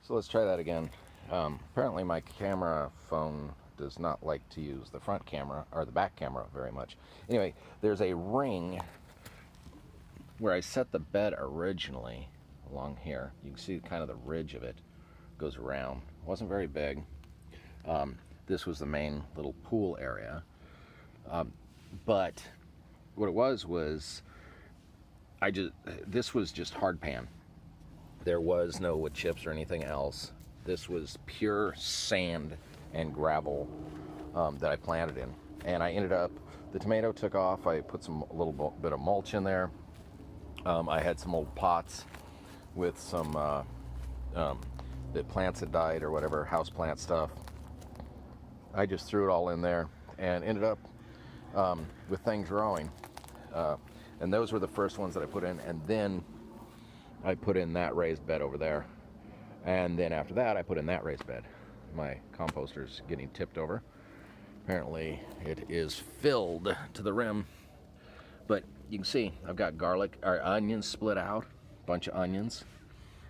So let's try that again. Apparently my camera phone does not like to use the front camera or the back camera very much. Anyway, there's a ring where I set the bed originally along here. You can see kind of the ridge of it goes around. It wasn't very big. This was the main little pool area. But what it was this was just hard pan. There was no wood chips or anything else. This was pure sand and gravel that I planted in. And I ended up, the tomato took off. I put a little bit of mulch in there. I had some old pots with some the plants had died or whatever, house plant stuff. I just threw it all in there and ended up with things growing. And those were the first ones that I put in, and then I put in that raised bed over there. And then after that, I put in that raised bed. My composter's getting tipped over. Apparently, it is filled to the rim. But you can see, I've got garlic, or onions split out, a bunch of onions.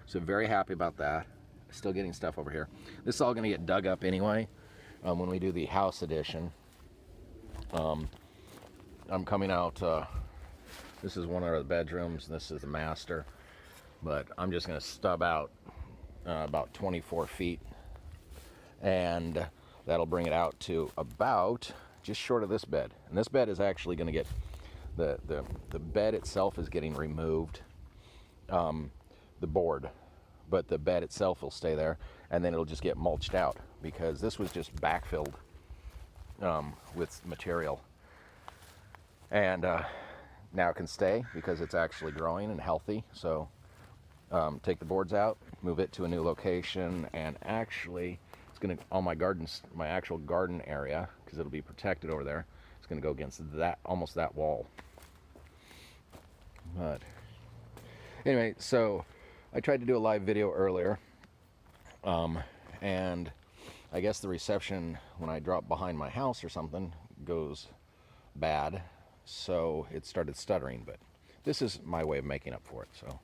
So very happy about that. Still getting stuff over here. This is all gonna get dug up anyway when we do the house edition. I'm coming out, this is one of the bedrooms, this is the master. But I'm just gonna stub out about 24 feet, and that'll bring it out to about just short of this bed. And this bed is actually going to get the bed itself is getting removed, the board, but the bed itself will stay there, and then it'll just get mulched out because this was just backfilled with material, and now it can stay because it's actually growing and healthy. So take the boards out, move it to a new location, and actually it's going to, all my gardens, my actual garden area, because it'll be protected over there, it's going to go against that, almost that wall. But anyway, so I tried to do a live video earlier, and I guess the reception when I drop behind my house or something goes bad, so it started stuttering. But this is my way of making up for it. So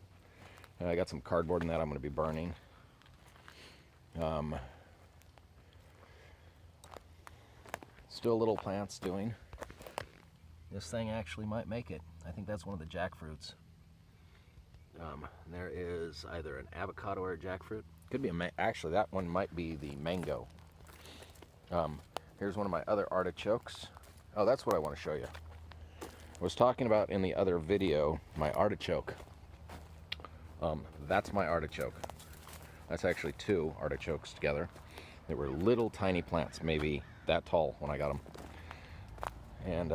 I got some cardboard in that I'm going to be burning. Still little plants doing. This thing actually might make it. I think that's one of the jackfruits. There is either an avocado or a jackfruit. Could be actually that one might be the mango. Here's one of my other artichokes. Oh, that's what I want to show you. I was talking about in the other video my artichoke. That's my artichoke. That's actually two artichokes together. They were little tiny plants, maybe that tall when I got them. And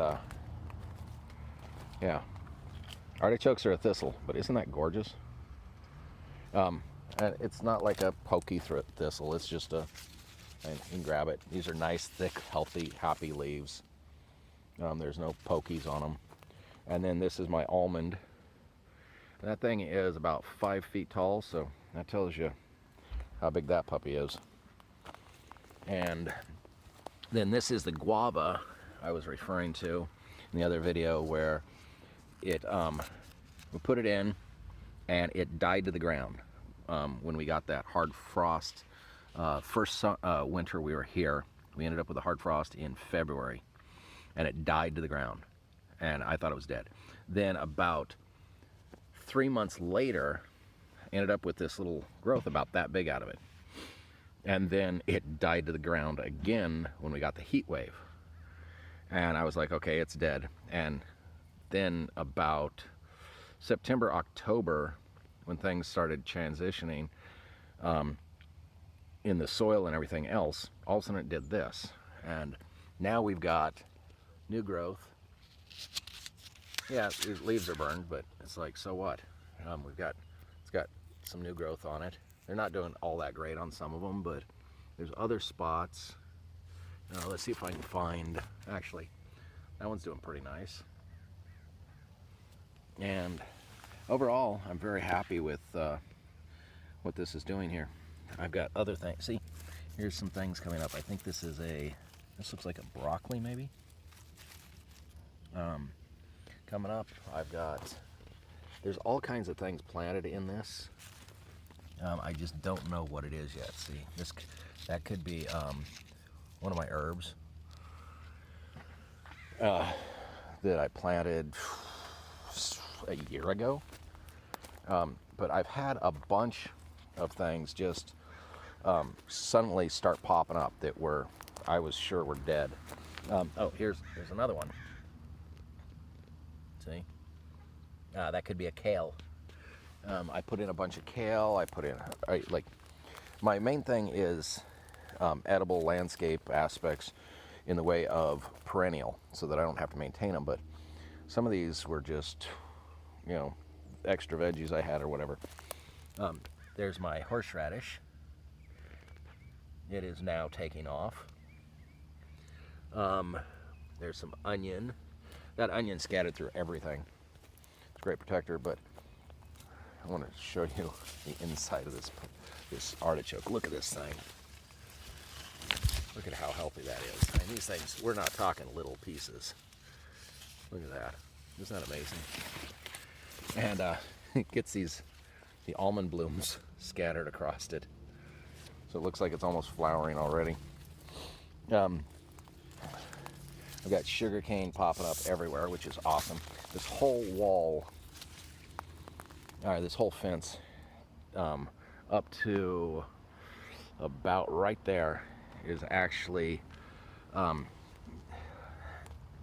yeah, artichokes are a thistle, but isn't that gorgeous? And it's not like a pokey thistle. It's just and you can grab it. These are nice, thick, healthy, happy leaves. There's no pokies on them. And then this is my almond. That thing is about 5 feet tall, so that tells you how big that puppy is. And then this is the guava I was referring to in the other video, where it we put it in and it died to the ground when we got that hard frost. First winter we were here, we ended up with a hard frost in February, and it died to the ground, and I thought it was dead. Then about 3 months later, ended up with this little growth about that big out of it. And then it died to the ground again when we got the heat wave. And I was like, okay, it's dead. And then about September, October, when things started transitioning in the soil and everything else, all of a sudden it did this. And now we've got new growth. Yeah, the leaves are burned, but it's like, so what? It's got some new growth on it. They're not doing all that great on some of them, but there's other spots. Let's see if I can find, actually, that one's doing pretty nice. And overall, I'm very happy with what this is doing here. I've got other things. See, here's some things coming up. I think this looks like a broccoli maybe. Coming up, there's all kinds of things planted in this. I just don't know what it is yet. See, that could be one of my herbs that I planted a year ago. But I've had a bunch of things just suddenly start popping up that I was sure were dead. Oh, here's another one. See? That could be a kale. I put in a bunch of kale. My main thing is edible landscape aspects in the way of perennial, so that I don't have to maintain them. But some of these were just, extra veggies I had or whatever. There's my horseradish. It is now taking off. There's some onion. That onion scattered through everything. It's a great protector, but I want to show you the inside of this artichoke. Look at this thing. Look at how healthy that is. And these things, we're not talking little pieces. Look at that. Isn't that amazing? And it gets the almond blooms scattered across it. So it looks like it's almost flowering already. I've got sugarcane popping up everywhere, which is awesome. This whole wall, this whole fence, up to about right there is actually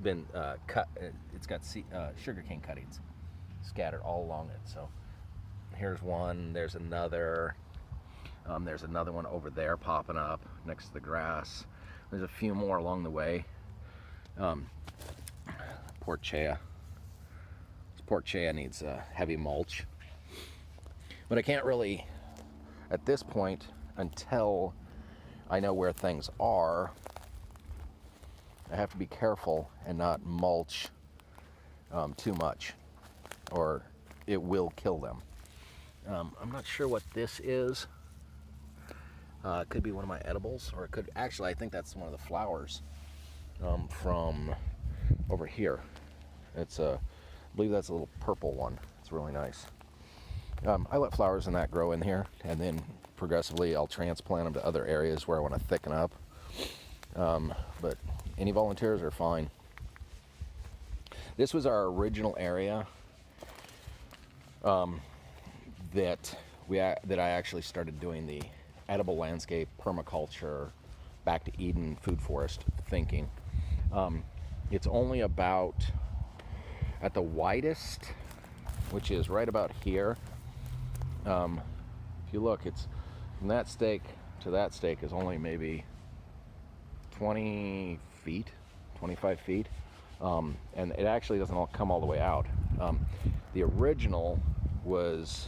been cut. It's got sugarcane cuttings scattered all along it. So here's one, there's another one over there popping up next to the grass. There's a few more along the way. Porchea. This porchea needs heavy mulch. But I can't really, at this point, until I know where things are, I have to be careful and not mulch too much, or it will kill them. I'm not sure what this is. It could be one of my edibles, or it could, actually, I think that's one of the flowers from over here. I believe that's a little purple one. It's really nice. I let flowers in that grow in here, and then progressively I'll transplant them to other areas where I want to thicken up. But any volunteers are fine. This was our original area that I actually started doing the edible landscape, permaculture, back to Eden food forest thinking. It's only about, at the widest, which is right about here. If you look, it's from that stake to that stake is only maybe 20 feet, 25 feet. And it actually doesn't all come all the way out. The original was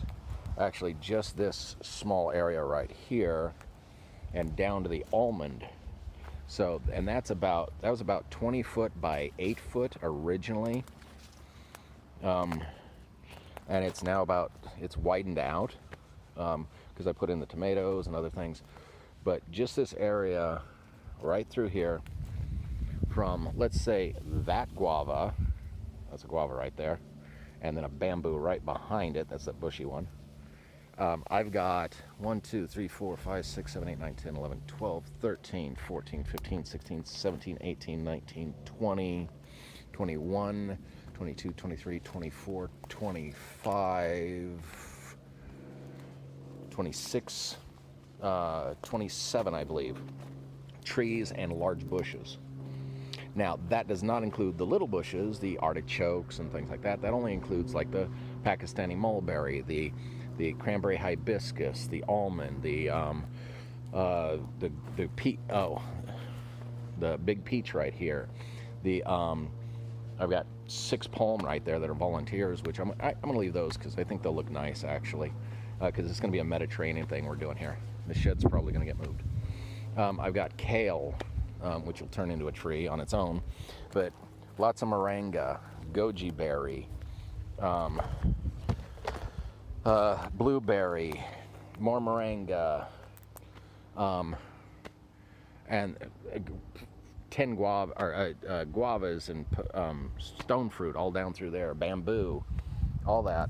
actually just this small area right here and down to the almond. So, and that was about 20 foot by 8 foot originally. And it's now it's widened out because I put in the tomatoes and other things. But just this area right through here, from, let's say, that guava, that's a guava right there, and then a bamboo right behind it, that's that bushy one. I've got 1, 2, 3, 4, 5, 6, 7, 8, 9, 10, 11, 12, 13, 14, 15, 16, 17, 18, 19, 20, 21, 22, 23, 24, 25, 26, 27, I believe, trees and large bushes. Now, that does not include the little bushes, the artichokes and things like that. That only includes like the Pakistani mulberry, the cranberry hibiscus, the almond, the big peach right here. I've got 6 palm right there that are volunteers, which I'm gonna leave those because I think they'll look nice actually, because it's gonna be a Mediterranean thing we're doing here. The shed's probably gonna get moved. I've got kale, which will turn into a tree on its own, but lots of moringa, goji berry, blueberry, more moringa, and 10 guavas and stone fruit all down through there, bamboo, all that.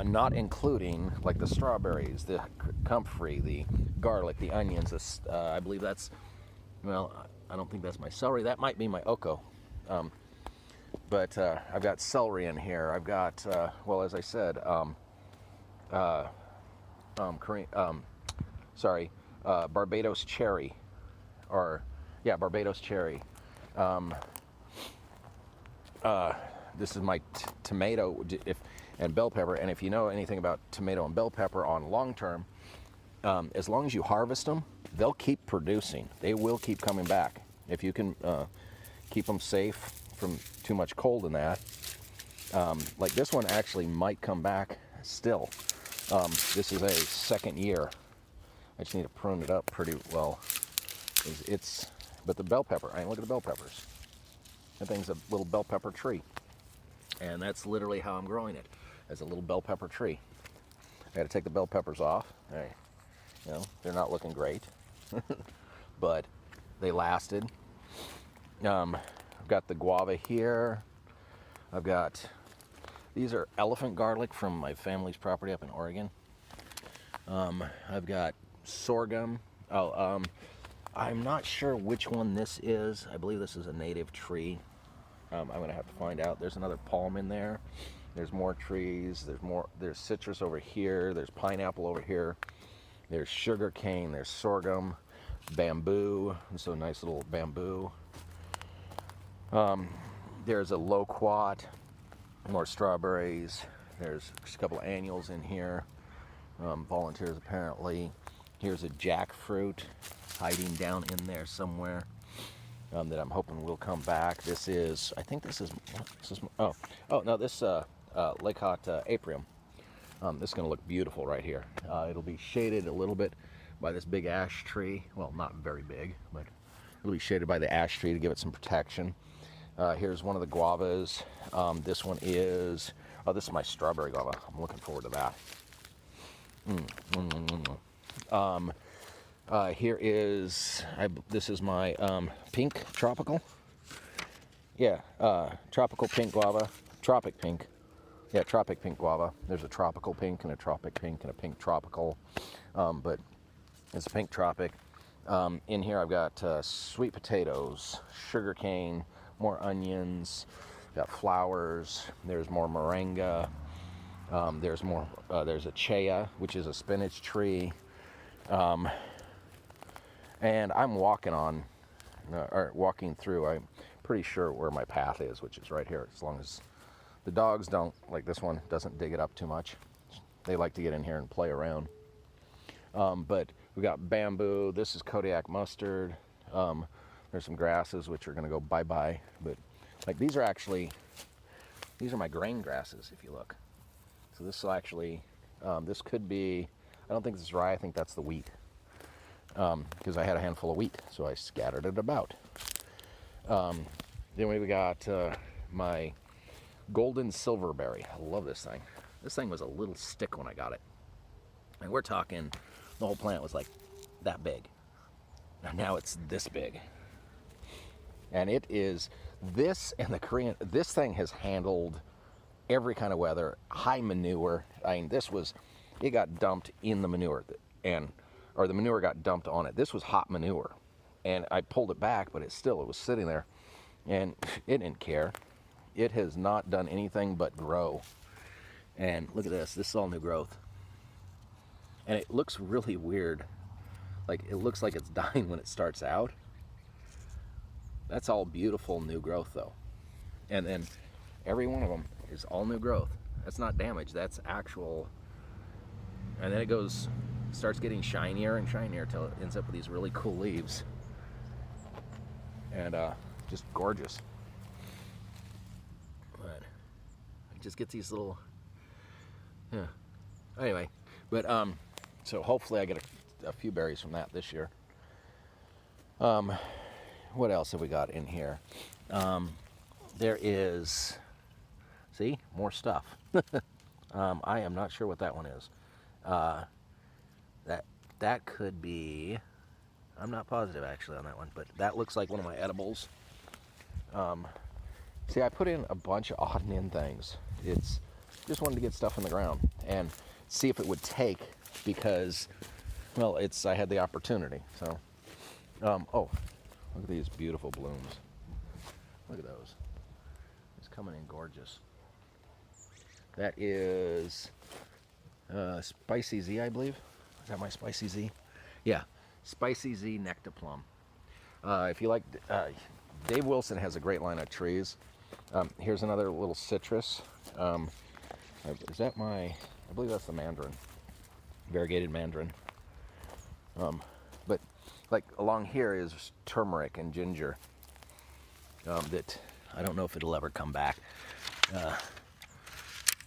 not including like the strawberries, the comfrey, the garlic, the onions. I believe that's, well, I don't think that's my celery. That might be my oko. But I've got celery in here. I've got, well, as I said, Barbados cherry, or yeah, Barbados cherry. This is my tomato and bell pepper. And if you know anything about tomato and bell pepper on long term, as long as you harvest them, they'll keep producing. They will keep coming back if you can keep them safe from too much cold in that. Like this one actually might come back still. This is a second year. I just need to prune it up pretty well. But the bell pepper, I mean, look at the bell peppers. That thing's a little bell pepper tree. And that's literally how I'm growing it, as a little bell pepper tree. I got to take the bell peppers off. You know, they're not looking great, but they lasted. I've got the guava here. These are elephant garlic from my family's property up in Oregon. I've got sorghum. I'm not sure which one this is. I believe this is a native tree. I'm gonna have to find out. There's another palm in there. There's more trees. There's citrus over here. There's pineapple over here. There's sugar cane. There's sorghum, bamboo. So nice little bamboo. There's a loquat. More strawberries. There's a couple of annuals in here. Volunteers apparently. Here's a jackfruit hiding down in there somewhere. That I'm hoping will come back. This is Lake Hot Aprium. This is going to look beautiful right here. It'll be shaded a little bit by this big ash tree. Well, not very big, but it'll be shaded by the ash tree to give it some protection. Here's one of the guavas. This one is, this is my strawberry guava. I'm looking forward to that. Here is, this is my pink tropical. Yeah, tropical pink guava. Tropic pink. Yeah, tropic pink guava. There's a tropical pink and a tropic pink and a pink tropical. But it's a pink tropic. In here I've got sweet potatoes, sugar cane, more onions, got flowers. There's more moringa. There's a chea, which is a spinach tree. And I'm walking through, I'm pretty sure where my path is, which is right here, as long as the dogs don't, like this one, doesn't dig it up too much. They like to get in here and play around. But we got bamboo, this is Kodiak mustard. There's some grasses, which are gonna go bye-bye. But like these are my grain grasses, if you look. So this will actually, this could be, I don't think this is rye, I think that's the wheat. Because I had a handful of wheat, so I scattered it about. Then we got my golden silverberry. I love this thing. This thing was a little stick when I got it. And we're talking, the whole plant was like that big. And now it's this big. And it is, this and the Korean, this thing has handled every kind of weather, high manure. I mean, it got dumped in the manure, or the manure got dumped on it. This was hot manure. And I pulled it back, but it was sitting there. And it didn't care. It has not done anything but grow. And look at this. This is all new growth. And it looks really weird. Like, it looks like it's dying when it starts out. That's all beautiful new growth, though. And then every one of them is all new growth. That's not damage. That's actual. And then it starts getting shinier and shinier till it ends up with these really cool leaves. And just gorgeous. But it just gets these little, yeah. Anyway, but so hopefully I get a few berries from that this year. What else have we got in here? There is, see, more stuff. I am not sure what that one is. That could be, I'm not positive actually on that one, but that looks like one of my edibles. See, I put in a bunch of odd and end things. just wanted to get stuff in the ground and see if it would take, because, well, I had the opportunity. So, oh, look at these beautiful blooms. Look at those. It's coming in gorgeous. That is Spicy Z, I believe. Is that my Spicy Z? Yeah, Spicy Z Nectaplum. If you like, Dave Wilson has a great line of trees. Here's another little citrus. Is that I believe that's the mandarin, variegated mandarin. But like along here is turmeric and ginger. That I don't know if it'll ever come back.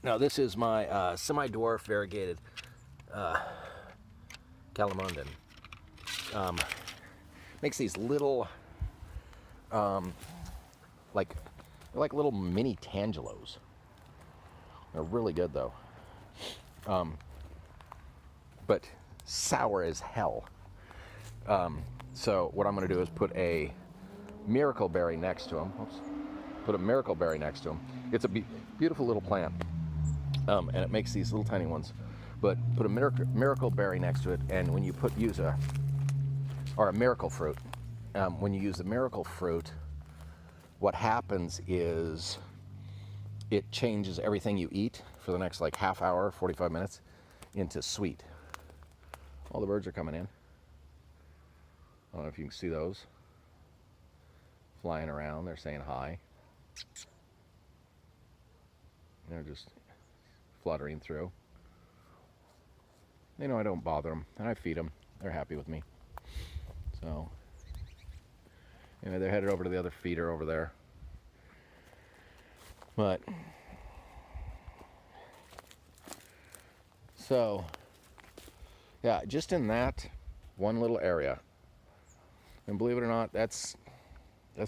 Now this is my semi-dwarf variegated calamundan. Makes these little, like little mini tangelos. They're really good though, but sour as hell. So what I'm going to do is put a miracle berry next to them. Oops. Put a miracle berry next to them. It's a beautiful little plant, and it makes these little tiny ones. But put a miracle berry next to it, and when you use a miracle fruit, when you use the miracle fruit, what happens is it changes everything you eat for the next like half hour, 45 minutes, into sweet. All the birds are coming in. I don't know if you can see those flying around. They're saying hi. They're just fluttering through. They know I don't bother them, and I feed them. They're happy with me. So, anyway, they're headed over to the other feeder over there. But, so, yeah, just in that one little area, and believe it or not, that's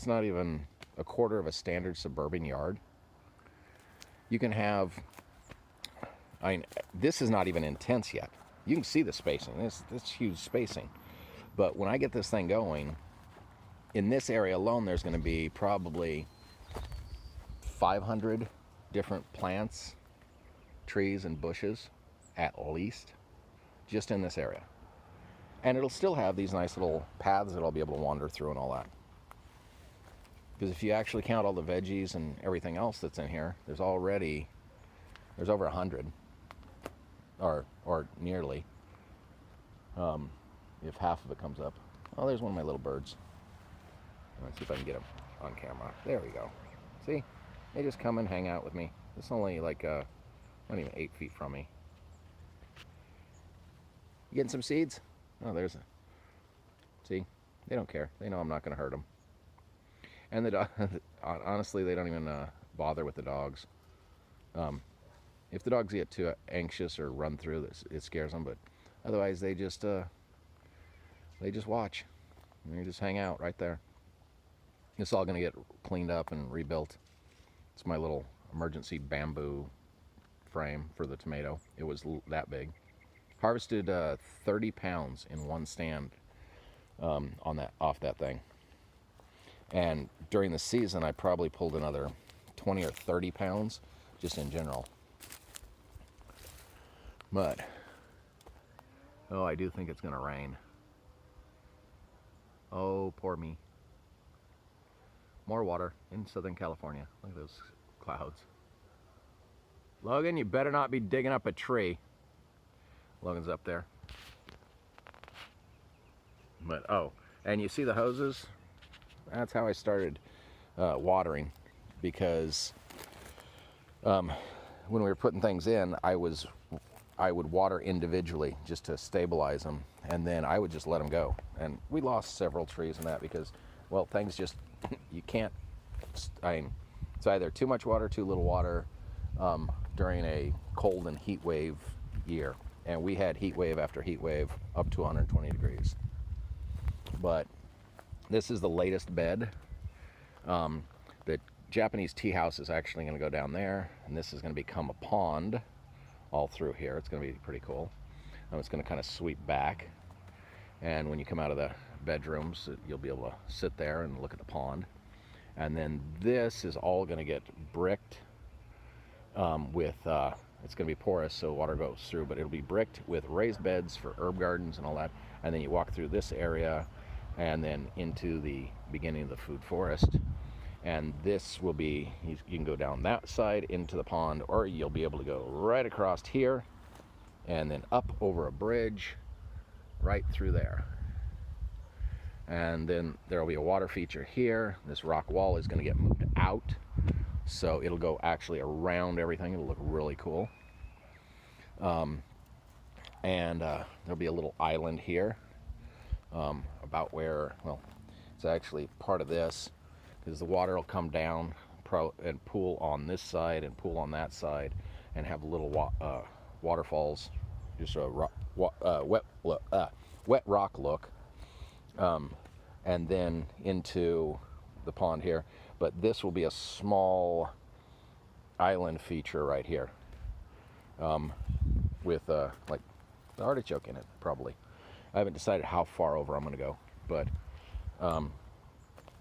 not even a quarter of a standard suburban yard. You can have, this is not even intense yet. You can see the spacing. This huge spacing. But when I get this thing going, in this area alone, there's going to be probably 500 different plants, trees, and bushes, at least, just in this area. And it'll still have these nice little paths that I'll be able to wander through and all that. Because if you actually count all the veggies and everything else that's in here, there's over 100. Or nearly, if half of it comes up. Oh, there's one of my little birds. Let's see if I can get him on camera. There we go. See? They just come and hang out with me. It's only like, not even 8 feet from me. You getting some seeds? Oh, there's a... See? They don't care. They know I'm not going to hurt them. And the honestly, they don't even bother with the dogs. If the dogs get too anxious or run through, it scares them. But otherwise, they just watch. And they just hang out right there. It's all going to get cleaned up and rebuilt. It's my little emergency bamboo frame for the tomato. It was that big. Harvested 30 pounds in one stand off that thing. And during the season, I probably pulled another 20 or 30 pounds just in general. But, oh, I do think it's going to rain. Oh, poor me. More water in Southern California. Look at those clouds. Logan, you better not be digging up a tree. Logan's up there. But, oh, and you see the hoses? That's how I started watering, because when we were putting things in, I would water individually just to stabilize them, and then I would just let them go. And we lost several trees in that because, well, things just, you can't, it's either too much water, too little water during a cold and heat wave year. And we had heat wave after heat wave up to 120 degrees. But this is the latest bed. The Japanese tea house is actually going to go down there, and this is going to become a pond all through here. It's going to be pretty cool. It's going to kind of sweep back, and when you come out of the bedrooms, you'll be able to sit there and look at the pond. And then this is all going to get bricked it's going to be porous so water goes through, but it'll be bricked with raised beds for herb gardens and all that. And then you walk through this area and then into the beginning of the food forest. And this will be, you can go down that side into the pond, or you'll be able to go right across here and then up over a bridge right through there. And then there will be a water feature here. This rock wall is going to get moved out, so it'll go actually around everything. It'll look really cool. There'll be a little island here, about where, well, it's actually part of this, because the water will come down and pool on this side and pool on that side, and have little waterfalls, just a wet rock look, and then into the pond here. But this will be a small island feature right here, with like the artichoke in it, probably. I haven't decided how far over I'm going to go, but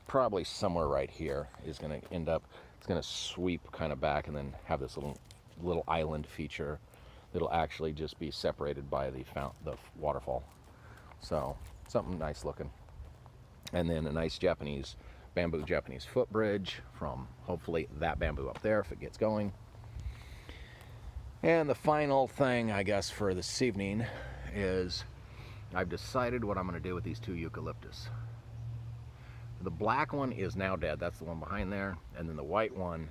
probably somewhere right here is going to end up. It's going to sweep kind of back and then have this little island feature that'll actually just be separated by the waterfall. So something nice looking. And then a nice bamboo Japanese footbridge from hopefully that bamboo up there if it gets going. And the final thing, I guess, for this evening is I've decided what I'm going to do with these 2 eucalyptus. The black one is now dead. That's the one behind there. And then the white one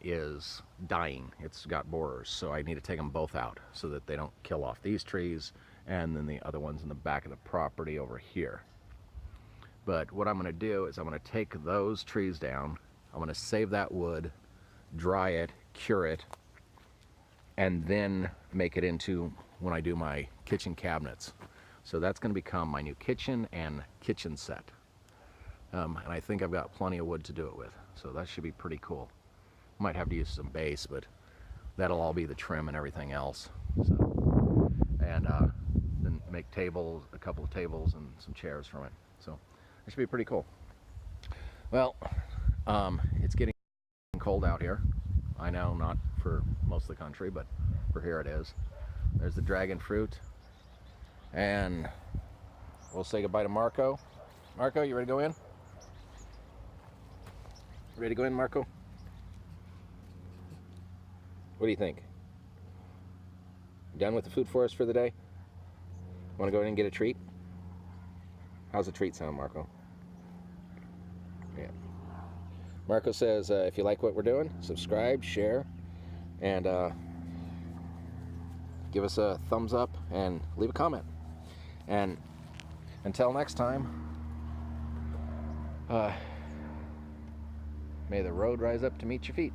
is dying. It's got borers, so I need to take them both out so that they don't kill off these trees and then the other ones in the back of the property over here. But what I'm going to do is I'm going to take those trees down. I'm going to save that wood, dry it, cure it, and then make it into, when I do my kitchen cabinets. So that's going to become my new kitchen and kitchen set. And I think I've got plenty of wood to do it with, so that should be pretty cool. Might have to use some base, but that'll all be the trim and everything else. So, and then make tables, a couple of tables and some chairs from it. So it should be pretty cool. Well, it's getting cold out here. I know, not for most of the country, but for here it is. There's the dragon fruit. And we'll say goodbye to Marco. Marco, you ready to go in? Ready to go in, Marco? What do you think? Done with the food forest for the day? Want to go in and get a treat? How's the treat sound, Marco? Yeah. Marco says, if you like what we're doing, subscribe, share, and give us a thumbs up and leave a comment. And until next time, may the road rise up to meet your feet.